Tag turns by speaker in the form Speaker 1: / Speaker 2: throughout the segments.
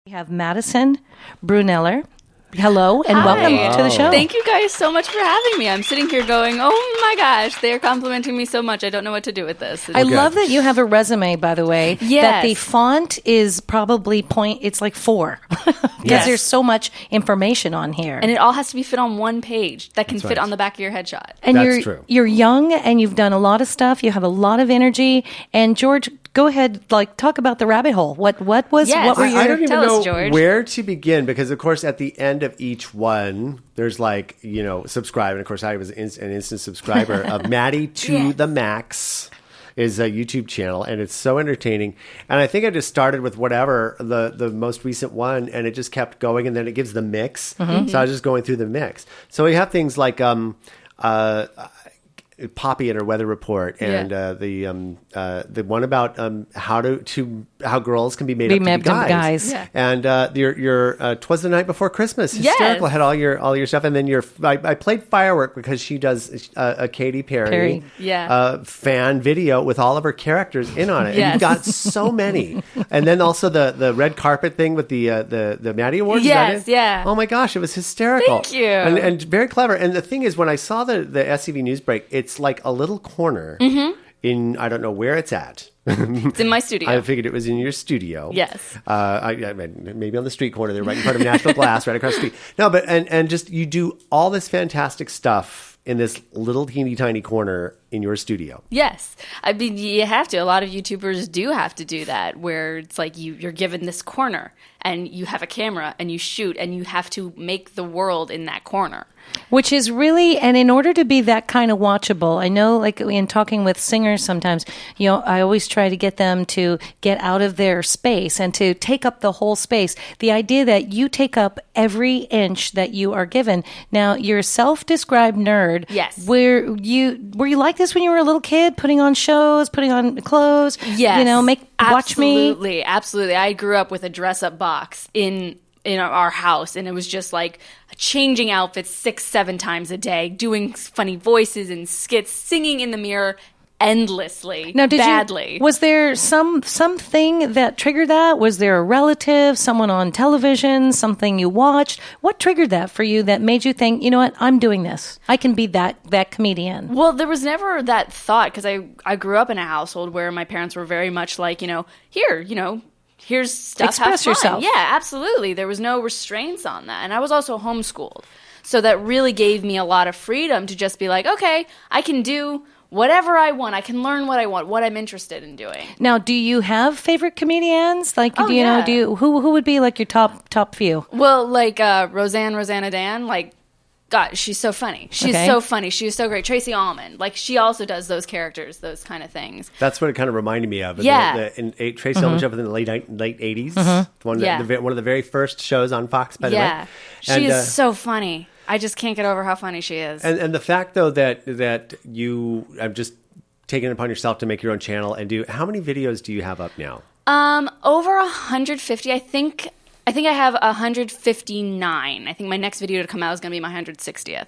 Speaker 1: We have Madison Bruneller. Hello and
Speaker 2: Hi.
Speaker 1: welcome to the show.
Speaker 2: Thank you guys so much for having me. I'm sitting here going, oh my gosh, they're complimenting me so much. I don't know what to do with this.
Speaker 1: I love that you have a resume, by the way.
Speaker 2: Yes.
Speaker 1: That the font is probably it's like 4. Because there's so much information on here.
Speaker 2: And it all has to be fit on one page that can
Speaker 3: That's
Speaker 2: fit
Speaker 3: right.
Speaker 2: on the back of your headshot.
Speaker 1: And
Speaker 3: That's true.
Speaker 1: You're young and you've done a lot of stuff. You have a lot of energy. And George, go ahead, talk about the rabbit hole. What were
Speaker 2: Yes.
Speaker 1: your...
Speaker 3: I don't even
Speaker 2: Tell us,
Speaker 3: know
Speaker 2: George.
Speaker 3: where to begin because, of course, at the end of each one, there's subscribe. And, of course, I was an instant subscriber of Maddie to the Max is a YouTube channel, and it's so entertaining. And I think I just started with whatever, the most recent one, and it just kept going, and then it gives the mix.
Speaker 1: Mm-hmm.
Speaker 3: So I was just going through the mix. So we have things like... Poppy and her weather report, and the one about how girls can be made up to be guys.
Speaker 2: Yeah.
Speaker 3: And your 'Twas the Night Before Christmas, hysterical, had all your stuff, and then I played Firework because she does a Katy Perry fan video with all of her characters in on it.
Speaker 2: Yes.
Speaker 3: And you've got so many, and then also the red carpet thing with the Maddie Awards.
Speaker 2: Yes,
Speaker 3: is that it?
Speaker 2: yeah.
Speaker 3: Oh my gosh, it was hysterical.
Speaker 2: Thank you.
Speaker 3: And very clever. And the thing is, when I saw the SCV news break, it's like a little corner in, I don't know where it's at.
Speaker 2: It's in my studio.
Speaker 3: I figured it was in your studio.
Speaker 2: Yes.
Speaker 3: Maybe on the street corner there, right in front of National Glass, right across the street. No, but and just you do all this fantastic stuff in this little teeny tiny corner in your studio.
Speaker 2: Yes. I mean, you have to. A lot of YouTubers do have to do that, where it's like you're given this corner and you have a camera and you shoot and you have to make the world in that corner.
Speaker 1: Which is really, and in order to be that kind of watchable, I know, like in talking with singers sometimes, I always try to get them to get out of their space and to take up the whole space. The idea that you take up every inch that you are given. Now, you're a self-described nerd.
Speaker 2: Yes.
Speaker 1: Were you like this when you were a little kid, putting on shows, putting on clothes?
Speaker 2: Yes.
Speaker 1: Watch me?
Speaker 2: Absolutely. I grew up with a dress-up box in our house, and it was just like changing outfits 6-7 times a day, doing funny voices and skits, singing in the mirror endlessly.
Speaker 1: Now,
Speaker 2: badly.
Speaker 1: Was there something that triggered that? Was there a relative, someone on television, something you watched? What triggered that for you that made you think, you know what, I'm doing this. I can be that comedian.
Speaker 2: Well, there was never that thought, because I grew up in a household where my parents were very much like, here's stuff.
Speaker 1: Express
Speaker 2: have fun.
Speaker 1: yourself.
Speaker 2: Yeah, absolutely. There was no restraints on that. And I was also homeschooled. So that really gave me a lot of freedom to just be like, okay, I can do whatever I want. I can learn what I want, what I'm interested in doing.
Speaker 1: Now, do you have favorite comedians? Who would be like your top few?
Speaker 2: Well, like Rosanna Dan, God, she's so funny. She's so funny. She was so great. Tracy Ullman, she also does those characters, those kind of things.
Speaker 3: That's what it kind of reminded me of.
Speaker 2: Yeah.
Speaker 3: Tracy Ullman show in the late 80s. One of the very first shows on Fox, by the way.
Speaker 2: Yeah. She is so funny. I just can't get over how funny she is.
Speaker 3: And the fact, though, that you have just taken it upon yourself to make your own channel and how many videos do you have up now?
Speaker 2: Over 150, I think I have 159. I think my next video to come out is going to be my 160th.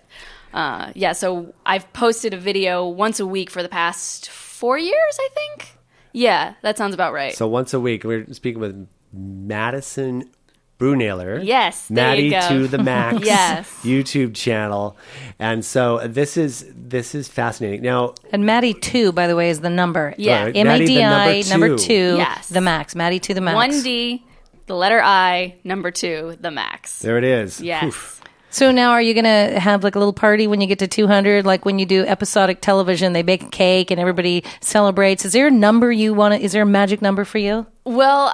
Speaker 2: So I've posted a video once a week for the past 4 years, I think. Yeah, that sounds about right.
Speaker 3: So once a week, we're speaking with Madison Bruneller.
Speaker 2: Yes, there you
Speaker 3: Maddie
Speaker 2: go.
Speaker 3: to the Max.
Speaker 2: Yes.
Speaker 3: YouTube channel. And so this is fascinating. Now,
Speaker 1: and Maddie 2, by the way, is the number.
Speaker 2: Yeah.
Speaker 3: Right.
Speaker 1: MADI, number 2.
Speaker 2: Yes.
Speaker 1: The Max. Maddie to the Max.
Speaker 2: 1D, the letter I, number 2, the Max.
Speaker 3: There it is.
Speaker 2: Yes.
Speaker 3: Oof.
Speaker 1: So now are you going to have like a little party when you get to 200? Like when you do episodic television, they bake a cake and everybody celebrates. Is there a number is there a magic number for you?
Speaker 2: Well,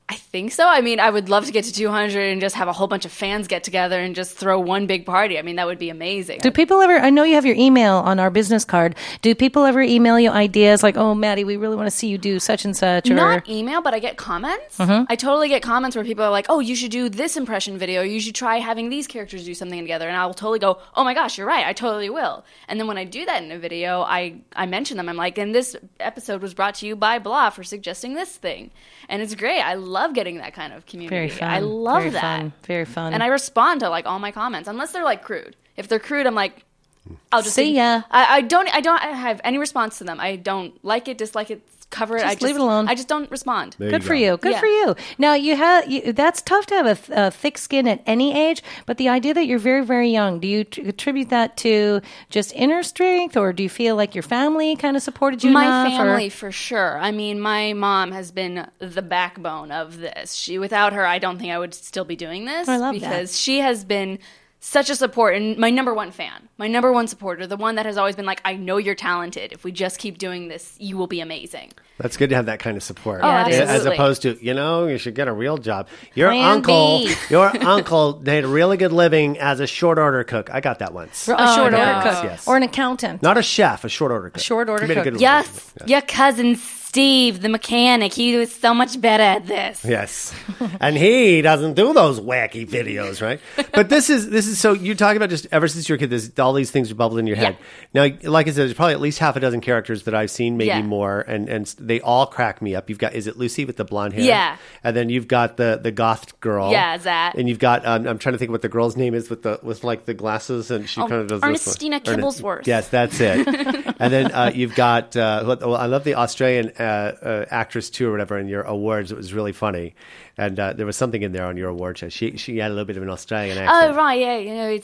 Speaker 2: I think so. I mean, I would love to get to 200 and just have a whole bunch of fans get together and just throw one big party. I mean, that would be amazing.
Speaker 1: Do people ever, I know you have your email on our business card. Do people ever email you ideas like, oh, Maddie, we really want to see you do such and such? Or...
Speaker 2: Not email, but I get comments. I totally get comments where people are like, oh, you should do this impression video. You should try having these characters do something together. And I'll totally go, oh my gosh, you're right. I totally will. And then when I do that in a video, I mention them. I'm like, and this episode was brought to you by blah for suggesting this thing. And it's great. I love getting that kind of community.
Speaker 1: Very fun.
Speaker 2: I love
Speaker 1: Very
Speaker 2: that.
Speaker 1: Fun. Very fun.
Speaker 2: And I respond to all my comments, unless they're crude. If they're crude, I'm like, I'll just
Speaker 1: see ya.
Speaker 2: I don't have any response to them. I don't like it, dislike it. cover it.
Speaker 1: Just leave it alone.
Speaker 2: I just don't respond.
Speaker 3: There
Speaker 1: Good
Speaker 3: you
Speaker 1: for
Speaker 3: go.
Speaker 1: you. Good
Speaker 2: Yeah.
Speaker 1: for you. Now that's tough to have a thick skin at any age, but the idea that you're very, very young, do you attribute that to just inner strength, or do you feel like your family kind of supported you
Speaker 2: My
Speaker 1: enough?
Speaker 2: family, for sure. I mean, my mom has been the backbone of this. Without her, I don't think I would still be doing this.
Speaker 1: I love
Speaker 2: because she has been such a support and my number one fan, my number one supporter, the one that has always been like, I know you're talented. If we just keep doing this, you will be amazing.
Speaker 3: That's good to have that kind of support.
Speaker 2: Oh, absolutely.
Speaker 3: As opposed to, you should get a real job. Your
Speaker 1: Plan B.
Speaker 3: uncle made a really good living as a short order cook. I got that once.
Speaker 1: A short
Speaker 2: no.
Speaker 1: order cook
Speaker 3: Yes.
Speaker 1: or an accountant.
Speaker 3: Not a chef, a short order cook.
Speaker 1: short order
Speaker 3: He made a
Speaker 1: cook.
Speaker 3: good
Speaker 2: Yes,
Speaker 3: living.
Speaker 2: your cousin Steve, the mechanic, he was so much better at this.
Speaker 3: Yes. And he doesn't do those wacky videos, right? But this is so you talk about just ever since you were a kid, all these things are bubbling in your head. Now, like I said, there's probably at least half a dozen characters that I've seen, maybe
Speaker 2: Yeah.
Speaker 3: more, and they all crack me up. You've got, is it Lucy with the blonde hair?
Speaker 2: Yeah.
Speaker 3: And then you've got the goth girl.
Speaker 2: Yeah, that.
Speaker 3: And you've got I'm trying to think what the girl's name is with like the glasses, and she kind of does
Speaker 2: Ernestina
Speaker 3: this one.
Speaker 2: Kibblesworth.
Speaker 3: Yes, that's it. And then you've got I love the Australian actress too, or whatever. In your awards, it was really funny, and there was something in there on your award show. She had a little bit of an Australian accent.
Speaker 2: Oh right, yeah,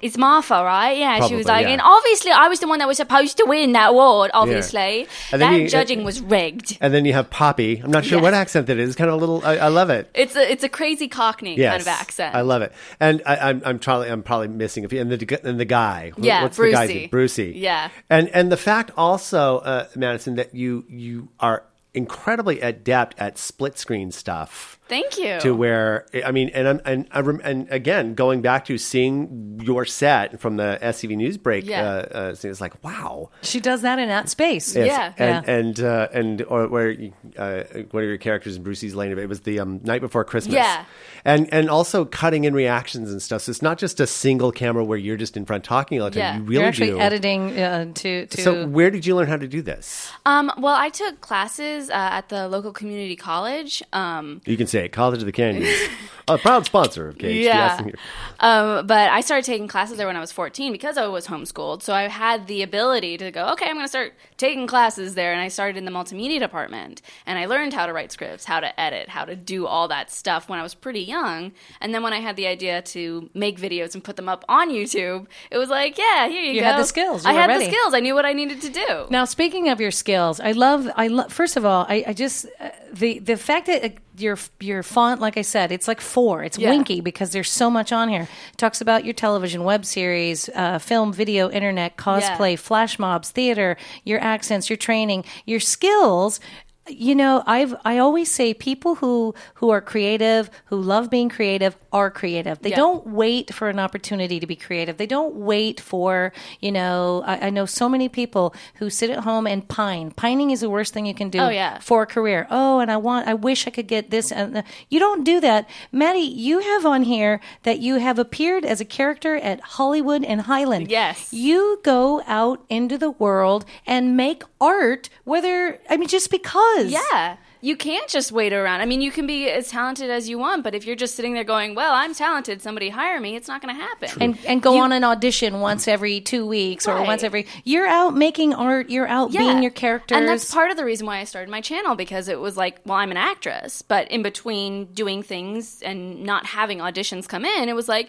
Speaker 2: it's Martha, right? Yeah, she was
Speaker 3: Probably,
Speaker 2: like,
Speaker 3: yeah.
Speaker 2: and obviously I was the one that was supposed to win that award. Obviously,
Speaker 3: And then
Speaker 2: that
Speaker 3: you-
Speaker 2: judging was rigged.
Speaker 3: And then you have Poppy. I'm not sure
Speaker 2: Yes.
Speaker 3: what accent that is. It's kind of a little. I love it.
Speaker 2: It's a crazy Cockney
Speaker 3: Yes,
Speaker 2: kind of accent.
Speaker 3: I love it. And I'm probably missing a few. And the guy.
Speaker 2: Yeah,
Speaker 3: what's the guy's
Speaker 2: Brucey.
Speaker 3: name? Brucey.
Speaker 2: Yeah.
Speaker 3: And the fact also, Madison, that you are incredibly adept at split screen stuff.
Speaker 2: Thank you.
Speaker 3: To where I mean, and again, going back to seeing your set from the SCV Newsbreak,
Speaker 2: Yeah.
Speaker 3: it's like, wow.
Speaker 1: She does that in that space.
Speaker 3: Yes.
Speaker 2: Yeah.
Speaker 3: And or where one of your characters in Brucey's Lane, it was the Night Before Christmas.
Speaker 2: Yeah.
Speaker 3: And also cutting in reactions and stuff. So it's not just a single camera where you're just in front talking all the time.
Speaker 2: Yeah.
Speaker 3: You really
Speaker 1: You're actually
Speaker 3: do.
Speaker 1: editing to.
Speaker 3: So where did you learn how to do this?
Speaker 2: Well, I took classes at the local community college.
Speaker 3: You can say it, College of the Canyons, a proud sponsor of KHTS.
Speaker 2: Yeah. But I started taking classes there when I was 14 because I was homeschooled. So I had the ability to go, okay, I'm going to start taking classes there. And I started in the multimedia department. And I learned how to write scripts, how to edit, how to do all that stuff when I was pretty young. And then when I had the idea to make videos and put them up on YouTube, it was like, yeah, here you go.
Speaker 1: You had the skills. You
Speaker 2: I
Speaker 1: were
Speaker 2: had
Speaker 1: ready.
Speaker 2: the skills. I knew what I needed to do.
Speaker 1: Now, speaking of your skills, I love. First of all, I just the fact that your font, like I said, it's like 4. It's
Speaker 2: Yeah.
Speaker 1: winky because there's so much on here. It talks about your television, web series, film, video, internet, cosplay, flash mobs, theater, your accents, your training, your skills. You know, I always say people who are creative, who love being creative, are creative. They
Speaker 2: Yeah.
Speaker 1: don't wait for an opportunity to be creative. They don't wait for, I know so many people who sit at home and pine. Pining is the worst thing you can do
Speaker 2: Oh, yeah.
Speaker 1: for a career. Oh, and I wish I could get this. And you don't do that. Maddie, you have on here that you have appeared as a character at Hollywood and Highland.
Speaker 2: Yes.
Speaker 1: You go out into the world and make art, just because.
Speaker 2: Yeah. You can't just wait around. I mean, you can be as talented as you want, but if you're just sitting there going, well, I'm talented, somebody hire me, it's not going to happen.
Speaker 1: And go on an audition once every 2 weeks or
Speaker 2: Right.
Speaker 1: once every. You're out making art. You're out being your characters.
Speaker 2: And that's part of the reason why I started my channel, because it was like, well, I'm an actress, but in between doing things and not having auditions come in, it was like,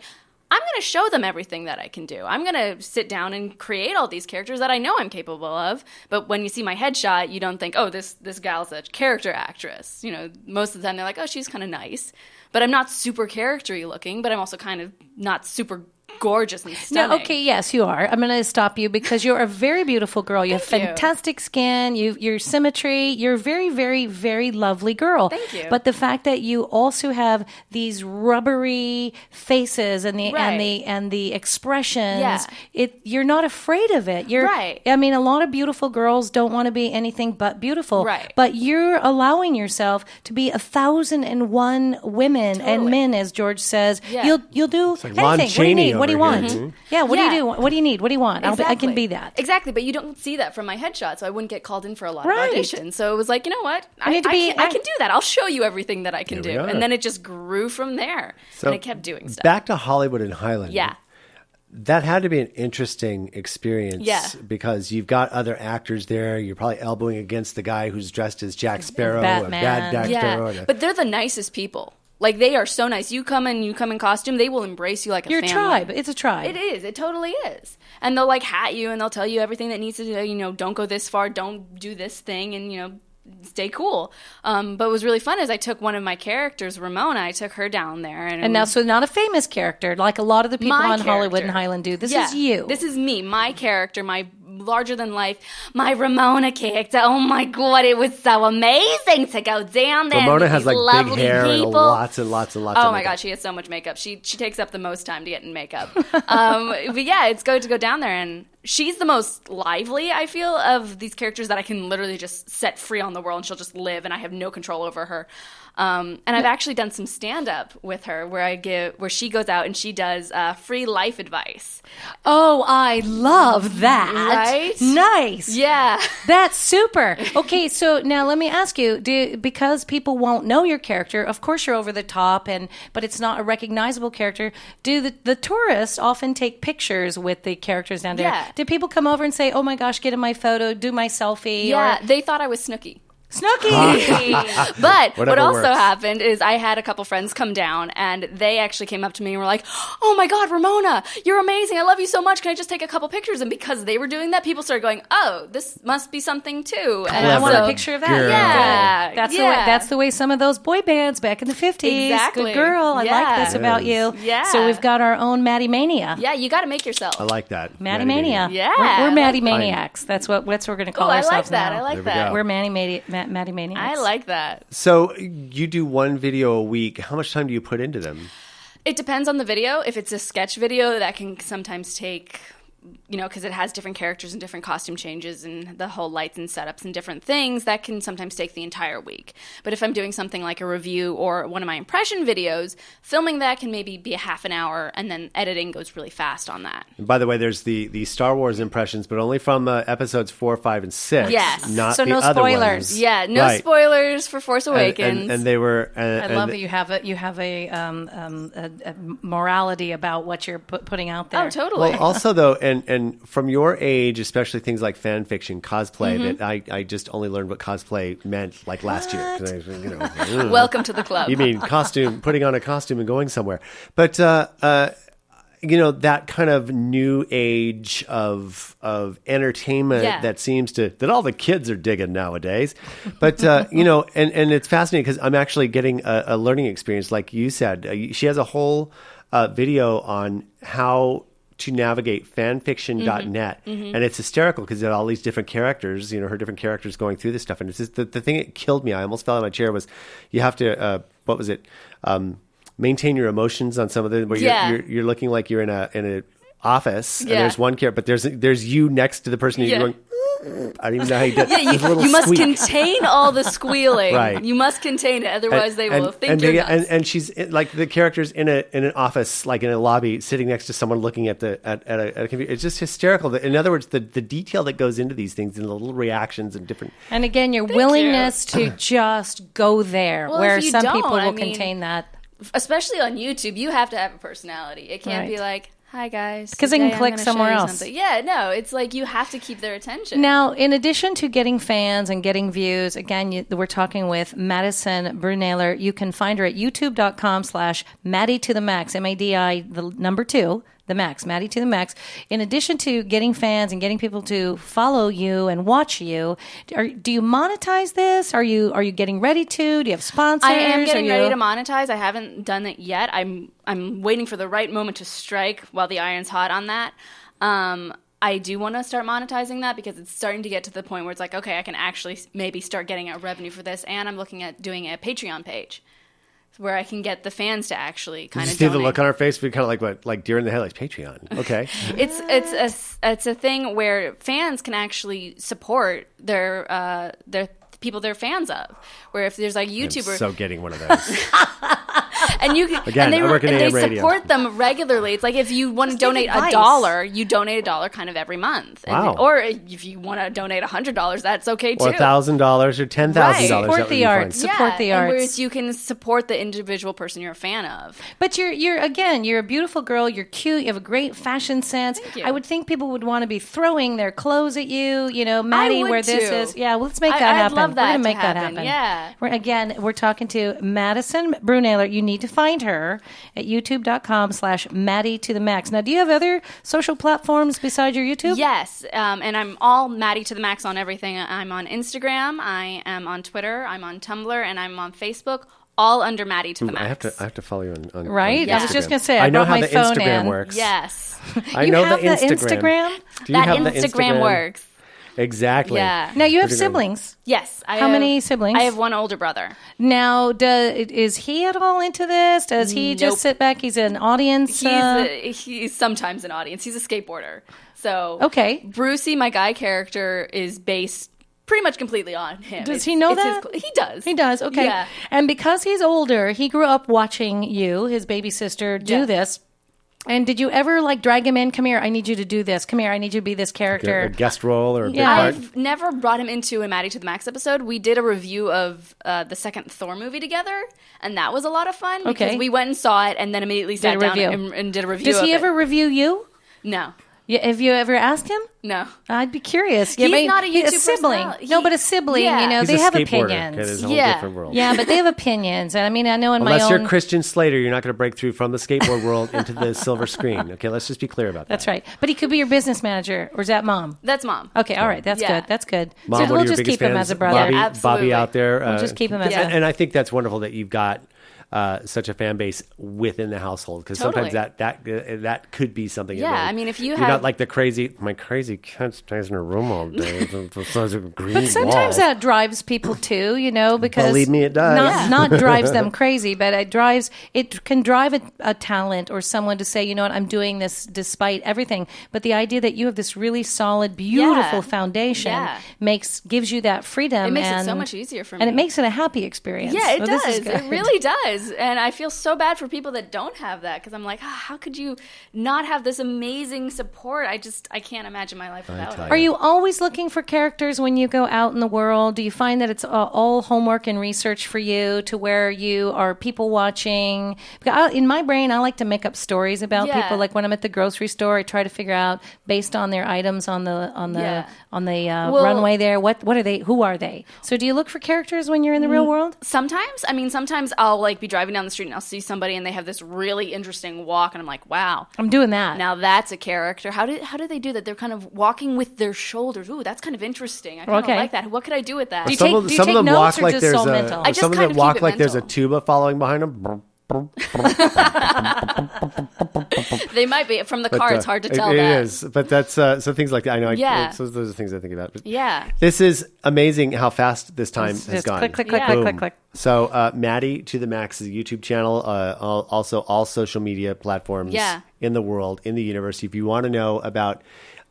Speaker 2: I'm going to show them everything that I can do. I'm going to sit down and create all these characters that I know I'm capable of. But when you see my headshot, you don't think, oh, this gal's a character actress. Most of the time they're like, oh, she's kind of nice. But I'm not super character-y looking, but I'm also kind of not super gorgeous and stunning.
Speaker 1: No, okay, yes, you are. I'm going to stop you because you're a very beautiful girl. You have
Speaker 2: Thank you.
Speaker 1: fantastic skin. Your symmetry. You're a very, very, very lovely girl.
Speaker 2: Thank you.
Speaker 1: But the fact that you also have these rubbery faces and the expressions,
Speaker 2: Yeah.
Speaker 1: You're not afraid of it. You're
Speaker 2: Right.
Speaker 1: I mean, a lot of beautiful girls don't want to be anything but beautiful.
Speaker 2: Right.
Speaker 1: But you're allowing yourself to be 1,001 women and
Speaker 2: Totally.
Speaker 1: men, as George says.
Speaker 2: Yeah.
Speaker 1: You'll do
Speaker 3: like Lon
Speaker 1: anything. What do you
Speaker 3: Chaney
Speaker 1: need? What do you
Speaker 3: over here.
Speaker 1: want? Yeah, what do you
Speaker 2: Yeah.
Speaker 1: do? What do you need? What do you want? I can
Speaker 2: Exactly.
Speaker 1: be that.
Speaker 2: Exactly, but you don't see that from my headshot, so I wouldn't get called in for a lot
Speaker 1: Right.
Speaker 2: of auditions. So it was like, you know what? I
Speaker 1: need to be-
Speaker 2: can do that. I'll show you everything that I can
Speaker 3: Here we
Speaker 2: do.
Speaker 3: are.
Speaker 2: And then it just grew from there.
Speaker 3: So
Speaker 2: and I kept doing stuff.
Speaker 3: Back to Hollywood and Highland.
Speaker 2: Yeah.
Speaker 3: That had to be an interesting experience.
Speaker 2: Yeah.
Speaker 3: Because you've got other actors there. You're probably elbowing against the guy who's dressed as Jack Sparrow,
Speaker 1: Batman.
Speaker 3: a bad Jack Sparrow.
Speaker 2: Yeah, but they're the nicest people. Like, they are so nice. You come in costume, they will embrace you like a family.
Speaker 1: Your tribe. It's a tribe.
Speaker 2: It is. It totally is. And they'll, like, hat you, and they'll tell you everything that needs to do. You know, don't go this far, don't do this thing, and, you know, stay cool. But what was really fun is I took one of my characters, Ramona, I took her down there. And
Speaker 1: now, so not a famous character, like a lot of the people on Hollywood and Highland do. This is you.
Speaker 2: This is me, my character, my larger than life, my Ramona character. Oh my God, it was so amazing to go down there.
Speaker 3: Ramona has like big hair
Speaker 2: people.
Speaker 3: and lots and lots and lots of
Speaker 2: Oh my
Speaker 3: makeup.
Speaker 2: God, she has so much makeup. She takes up the most time to get in makeup. But yeah, it's good to go down there, and she's the most lively, I feel, of these characters that I can literally just set free on the world, and she'll just live, and I have no control over her. And I've actually done some stand-up with her where she goes out and she does free life advice.
Speaker 1: Oh, I love that.
Speaker 2: Right?
Speaker 1: Nice.
Speaker 2: Yeah.
Speaker 1: That's super. Okay, so now let me ask you, because people won't know your character, of course you're over the top, but it's not a recognizable character. Do the tourists often take pictures with the characters down there?
Speaker 2: Yeah.
Speaker 1: Do people come over and say, oh my gosh, get in my photo, do my selfie?
Speaker 2: Yeah,
Speaker 1: or
Speaker 2: they thought I was Snooki.
Speaker 1: Snooki!
Speaker 2: But
Speaker 3: Whatever
Speaker 2: what also
Speaker 3: works.
Speaker 2: happened is I had a couple friends come down, and they actually came up to me and were like, oh my God, Ramona, you're amazing. I love you so much. Can I just take a couple pictures? And because they were doing that, people started going, oh, this must be something too. And
Speaker 1: I want a
Speaker 2: so-
Speaker 1: picture of that.
Speaker 3: Girl.
Speaker 2: Yeah.
Speaker 1: That's the way some of those boy bands back in the 50s.
Speaker 2: Exactly.
Speaker 1: Good girl. I
Speaker 2: Yeah.
Speaker 1: like this about you.
Speaker 2: Yeah.
Speaker 1: So we've got our own Maddie Mania.
Speaker 2: Yeah, you got to make yourself.
Speaker 3: I like that.
Speaker 1: Maddie Mania.
Speaker 2: Yeah.
Speaker 1: We're Maddie
Speaker 2: That's fine.
Speaker 1: Maniacs. That's what we're going to
Speaker 2: Oh,
Speaker 1: call
Speaker 2: I
Speaker 1: ourselves
Speaker 2: like that.
Speaker 1: now.
Speaker 2: I like
Speaker 3: There we
Speaker 2: that.
Speaker 3: go.
Speaker 1: We're Maddie Maniacs.
Speaker 2: I like that.
Speaker 3: So you do one video a week. How much time do you put into them?
Speaker 2: It depends on the video. If it's a sketch video, that can sometimes take, you know, because it has different characters and different costume changes and the whole lights and setups and different things, that can sometimes take the entire week. But if I'm doing something like a review or one of my impression videos, filming that can maybe be a half an hour, and then editing goes really fast on that.
Speaker 3: And by the way, there's the Star Wars impressions, but only from episodes 4, 5, and 6.
Speaker 2: Yes.
Speaker 3: Not
Speaker 1: So
Speaker 3: the
Speaker 1: no
Speaker 3: other
Speaker 1: spoilers.
Speaker 3: ones.
Speaker 2: Yeah, no
Speaker 3: Right.
Speaker 2: spoilers for Force Awakens.
Speaker 3: And they were.
Speaker 1: I love that you have a morality about what you're putting out there.
Speaker 2: Oh, totally.
Speaker 3: Well, also though, and from your age, especially things like fan fiction, cosplay,
Speaker 2: Mm-hmm.
Speaker 3: that I just only learned what cosplay meant like last year. 'Cause I,
Speaker 2: Welcome to the club.
Speaker 3: You mean putting on a costume and going somewhere. But, you know, that kind of new age of entertainment
Speaker 2: Yeah.
Speaker 3: that all the kids are digging nowadays. But, you know, and it's fascinating because I'm actually getting a learning experience. Like you said, she has a whole video on how to navigate fanfiction.net.
Speaker 2: Mm-hmm.
Speaker 3: And it's hysterical because there are all these different characters, you know, her different characters going through this stuff. And it's just the thing that killed me, I almost fell out of my chair, was you have to, what was it? Maintain your emotions on some of the, where
Speaker 2: Yeah.
Speaker 3: you're looking like you're in a office and
Speaker 2: Yeah.
Speaker 3: there's one character, but there's you next to the person
Speaker 2: Yeah.
Speaker 3: you're going, I don't even know how you did
Speaker 2: Yeah,
Speaker 3: this little
Speaker 2: you must
Speaker 3: squeak.
Speaker 2: contain all the squealing.
Speaker 3: Right.
Speaker 2: You must contain it, otherwise they will think you're nuts.
Speaker 3: and she's like the character's in an office, like in a lobby, sitting next to someone looking at a computer. It's just hysterical. In other words, the detail that goes into these things and the little reactions and different.
Speaker 1: And again, your willingness to just go there,
Speaker 2: Well,
Speaker 1: where
Speaker 2: if you
Speaker 1: some
Speaker 2: don't,
Speaker 1: people will
Speaker 2: I mean,
Speaker 1: contain that.
Speaker 2: Especially on YouTube, you have to have a personality. It can't be
Speaker 1: Right.
Speaker 2: like, hi guys.
Speaker 1: 'Cause they can
Speaker 2: today I'm
Speaker 1: click
Speaker 2: gonna show
Speaker 1: somewhere
Speaker 2: you
Speaker 1: else.
Speaker 2: something." Yeah, no, it's like you have to keep their attention.
Speaker 1: Now, in addition to getting fans and getting views, again, we're talking with Madison Brunailer. You can find her at youtube.com/Maddie to the Max, MADI, the number 2, the Max, Maddie to the Max. In addition to getting fans and getting people to follow you and watch you, do you monetize this? Are you getting ready to? Do you have sponsors?
Speaker 2: I am getting
Speaker 1: Are you-
Speaker 2: ready to monetize. I haven't done it yet. I'm waiting for the right moment to strike while the iron's hot on that. I do want to start monetizing that because it's starting to get to the point where it's like, okay, I can actually maybe start getting a revenue for this, and I'm looking at doing a Patreon page where I can get the fans to actually kind
Speaker 3: You
Speaker 2: of
Speaker 3: see the
Speaker 2: donate.
Speaker 3: look on our face. We kind of like what, like deer in the headlights. Patreon, okay.
Speaker 2: It's a thing where fans can actually support their people they're fans of. Where if there's like YouTuber,
Speaker 3: So getting one of those.
Speaker 2: And you can,
Speaker 3: Again, I work in
Speaker 2: and they
Speaker 3: AM radio.
Speaker 2: support them regularly. It's like if you want to donate $1, you donate $1 kind of every month.
Speaker 3: Wow.
Speaker 2: Or if you want to donate $100, that's okay too.
Speaker 3: Or $1,000 or $10,000.
Speaker 2: Right.
Speaker 1: Support the arts. Support the
Speaker 2: and
Speaker 1: arts.
Speaker 2: whereas you can support the individual person you're a fan of.
Speaker 1: But you're a beautiful girl. You're cute. You have a great fashion sense.
Speaker 2: Thank you.
Speaker 1: I would think people would want to be throwing their clothes at you. You know, Maddie,
Speaker 2: would
Speaker 1: where this
Speaker 2: too.
Speaker 1: is. Yeah, well, let's make that
Speaker 2: I'd
Speaker 1: happen.
Speaker 2: love that
Speaker 1: We're gonna
Speaker 2: to
Speaker 1: make that
Speaker 2: happen.
Speaker 1: happen.
Speaker 2: Yeah.
Speaker 1: We're talking to Madison Brunailer. You need to find her at youtube.com/Maddie to the max. Now, do you have other social platforms besides your YouTube?
Speaker 2: Yes, and I'm all Maddie to the max on everything. I'm on Instagram, I am on Twitter, I'm on Tumblr, and I'm on Facebook. All under Maddie to the max.
Speaker 3: I have to follow you on
Speaker 1: Right?
Speaker 2: Yeah.
Speaker 1: I was just going to say, I
Speaker 3: know
Speaker 1: brought
Speaker 3: how
Speaker 1: my
Speaker 3: the
Speaker 1: phone
Speaker 3: Instagram
Speaker 1: in.
Speaker 3: works.
Speaker 2: Yes.
Speaker 3: I
Speaker 1: You
Speaker 3: know
Speaker 1: have
Speaker 3: the Instagram. Do you
Speaker 2: That
Speaker 3: have the
Speaker 2: Instagram works.
Speaker 3: Exactly.
Speaker 2: Yeah.
Speaker 1: Now, you have
Speaker 3: Pretty good.
Speaker 1: siblings.
Speaker 2: Yes.
Speaker 1: How many siblings?
Speaker 2: I have one older brother.
Speaker 1: Now, is he at all into this? Does he just
Speaker 2: Nope.
Speaker 1: sit back? He's an audience?
Speaker 2: He's sometimes an audience. He's a skateboarder. So
Speaker 1: Okay.
Speaker 2: Brucey, my guy character, is based pretty much completely on him.
Speaker 1: Does he know
Speaker 2: it's
Speaker 1: that?
Speaker 2: He does.
Speaker 1: He does. Okay.
Speaker 2: Yeah.
Speaker 1: And because he's older, he grew up watching you, his baby sister, do
Speaker 2: Yeah.
Speaker 1: this. And did you ever drag him in? Come here, I need you to do this. Come here, I need you to be this character.
Speaker 3: A guest role or a big
Speaker 1: Yeah.
Speaker 3: part.
Speaker 2: I've never brought him into a Maddie to the Max episode. We did a review of the second Thor movie together, and that was a lot of fun because
Speaker 1: Okay.
Speaker 2: we went and saw it and then immediately sat
Speaker 1: a
Speaker 2: down
Speaker 1: review.
Speaker 2: and did a review
Speaker 1: Does
Speaker 2: of
Speaker 1: he
Speaker 2: it.
Speaker 1: ever review you?
Speaker 2: No.
Speaker 1: Have you ever asked him?
Speaker 2: No.
Speaker 1: I'd be curious.
Speaker 2: He's not a YouTube
Speaker 1: sibling.
Speaker 2: personality.
Speaker 1: No, but a sibling,
Speaker 2: Yeah.
Speaker 1: you know,
Speaker 3: He's
Speaker 1: they
Speaker 3: a
Speaker 1: have
Speaker 3: skateboarder.
Speaker 1: opinions.
Speaker 3: Kid, it's a whole
Speaker 2: Yeah.
Speaker 3: different world.
Speaker 1: Yeah, but they have opinions. And I mean, I know in
Speaker 3: Unless
Speaker 1: my
Speaker 3: you're
Speaker 1: own...
Speaker 3: Christian Slater, you're not going to break through from the skateboard world into the silver screen. Okay, let's just be clear about that.
Speaker 1: That's right. But he could be your business manager, or is that mom?
Speaker 2: That's Mom.
Speaker 1: Okay, all right. That's
Speaker 2: Yeah.
Speaker 1: good. That's good.
Speaker 3: Mom,
Speaker 1: So
Speaker 3: what
Speaker 1: we'll
Speaker 3: are your
Speaker 1: just
Speaker 3: biggest
Speaker 1: keep him
Speaker 3: fans?
Speaker 1: as a brother.
Speaker 3: Bobby,
Speaker 2: Yeah, absolutely.
Speaker 3: Bobby out there.
Speaker 1: We'll just keep him as
Speaker 2: Yeah.
Speaker 1: a...
Speaker 3: And I think that's wonderful that you've got such a fan base within the household, because
Speaker 2: Totally.
Speaker 3: sometimes that could be something.
Speaker 2: Yeah,
Speaker 3: that
Speaker 2: I mean, if you
Speaker 3: you're
Speaker 2: have-
Speaker 3: not like the crazy, my crazy cat stays in her room all day. There's a green
Speaker 1: But sometimes
Speaker 3: wall.
Speaker 1: that drives people too, you know, because
Speaker 3: Believe me, it does.
Speaker 1: Not drives them crazy, but it can drive a talent or someone to say, you know what, I'm doing this despite everything. But the idea that you have this really solid, beautiful
Speaker 2: Yeah.
Speaker 1: foundation
Speaker 2: Yeah.
Speaker 1: gives you that freedom.
Speaker 2: It makes it so
Speaker 1: and-
Speaker 2: much easier for me.
Speaker 1: and it makes it a happy experience.
Speaker 2: Yeah, it
Speaker 1: So this is
Speaker 2: does. It
Speaker 1: good.
Speaker 2: really does. And I feel so bad for people that don't have that because I'm like, how could you not have this amazing support? I can't imagine my life without
Speaker 3: tell
Speaker 2: it.
Speaker 3: you.
Speaker 1: Are you always looking for characters when you go out in the world? Do you find that it's all homework and research for you to where you are people watching? Because in my brain, I like to make up stories about
Speaker 2: Yeah.
Speaker 1: people. Like when I'm at the grocery store, I try to figure out based on their items on the
Speaker 2: Yeah.
Speaker 1: the runway there. What are they? Who are they? So do you look for characters when you're in the real world?
Speaker 2: Sometimes I'll be driving down the street and I'll see somebody and they have this really interesting walk and I'm like, wow,
Speaker 1: I'm doing that.
Speaker 2: now that's a character. How do they do that? They're kind of walking with their shoulders. Ooh, that's kind of interesting. I kind of
Speaker 1: Okay.
Speaker 2: like that. What could I do with that?
Speaker 1: Do you
Speaker 3: Some
Speaker 1: take-
Speaker 3: of,
Speaker 1: do you
Speaker 3: some
Speaker 1: take
Speaker 3: of them
Speaker 1: notes
Speaker 3: walk
Speaker 1: or
Speaker 3: like
Speaker 1: just
Speaker 3: there's
Speaker 1: so
Speaker 3: a.
Speaker 1: mental? I
Speaker 2: just
Speaker 3: Some of
Speaker 2: kind
Speaker 3: them
Speaker 2: of
Speaker 3: walk
Speaker 2: keep it
Speaker 3: like there's a
Speaker 2: mental.
Speaker 3: tuba following behind them.
Speaker 2: They might be from the car. It's hard to tell
Speaker 3: It
Speaker 2: that.
Speaker 3: is, but that's so things like that. I know.
Speaker 2: Yeah.
Speaker 3: So those are things I think about. But
Speaker 2: Yeah.
Speaker 3: this is amazing how fast this time has
Speaker 1: Just
Speaker 3: gone.
Speaker 1: click, click, click,
Speaker 2: Yeah.
Speaker 1: click,
Speaker 3: Boom.
Speaker 1: click, click.
Speaker 3: So, Maddie to the Max is a YouTube channel. Also, all social media platforms
Speaker 2: Yeah.
Speaker 3: in the world, in the universe. If you want to know about,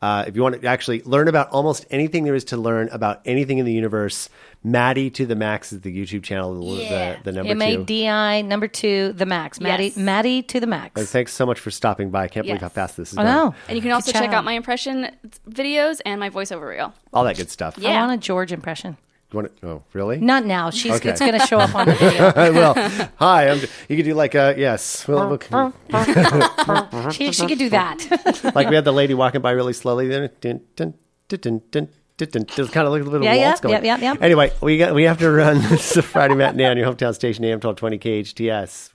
Speaker 3: if you want to actually learn about almost anything there is to learn about anything in the universe, Maddie to the Max is the YouTube channel.
Speaker 2: Yeah.
Speaker 3: The number 2.
Speaker 1: MADI number 2 the max.
Speaker 2: Yes.
Speaker 1: Maddie to the max.
Speaker 3: Thanks so much for stopping by. I can't believe
Speaker 2: Yes.
Speaker 3: how fast this is
Speaker 1: I
Speaker 3: going.
Speaker 1: know.
Speaker 2: And you can also
Speaker 1: Good
Speaker 2: check
Speaker 1: job.
Speaker 2: out my impression videos and my voiceover reel.
Speaker 3: All that good stuff.
Speaker 2: Yeah.
Speaker 1: I want a George impression.
Speaker 3: You want to, oh, really?
Speaker 1: Not now. It's
Speaker 3: Okay.
Speaker 1: going to show up on the video.
Speaker 3: I will. Hi. You could do like a yes. Well, look,
Speaker 1: she could do that.
Speaker 3: like we had the lady walking by really slowly. Then dun, dun, dun, dun, dun, dun, dun. There's kind of like a little
Speaker 1: Yeah,
Speaker 3: waltz going.
Speaker 1: yeah.
Speaker 3: Anyway, we have to run. This is a Friday matinee on your hometown station, AM 1220 KHTS.